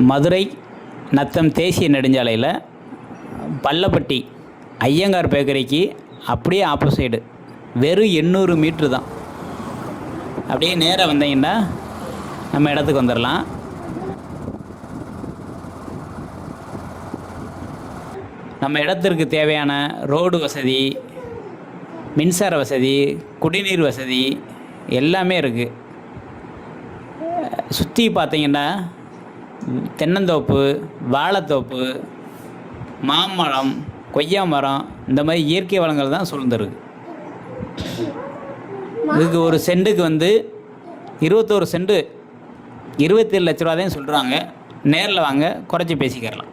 மதுரை நத்தம் தேசிய நெடுஞ்சாலையில் பள்ளப்பட்டி ஐயங்கார் பேக்கரிக்கு அப்படியே ஆப்போசைடு வெறும் 800 மீட்ரு தான். அப்படியே நேராக வந்தீங்கன்னா நம்ம இடத்துக்கு வந்துடலாம். நம்ம இடத்திற்கு தேவையான ரோடு வசதி, மின்சார வசதி, குடிநீர் வசதி எல்லாமே இருக்குது. சுற்றி பார்த்தீங்கன்னா தென்னந்தோப்பு, வாழைத்தோப்பு, மாமரம், கொய்யா மரம், இந்த மாதிரி இயற்கை வளங்கள் தான் சூழ்ந்துருக்கு. இதுக்கு ஒரு சென்ட்டுக்கு 21 சென்ட்டு 27 லட்ச ரூபா தான் சொல்கிறாங்க. நேரில் வாங்க, குறைச்சி பேசிக்கிறலாம்.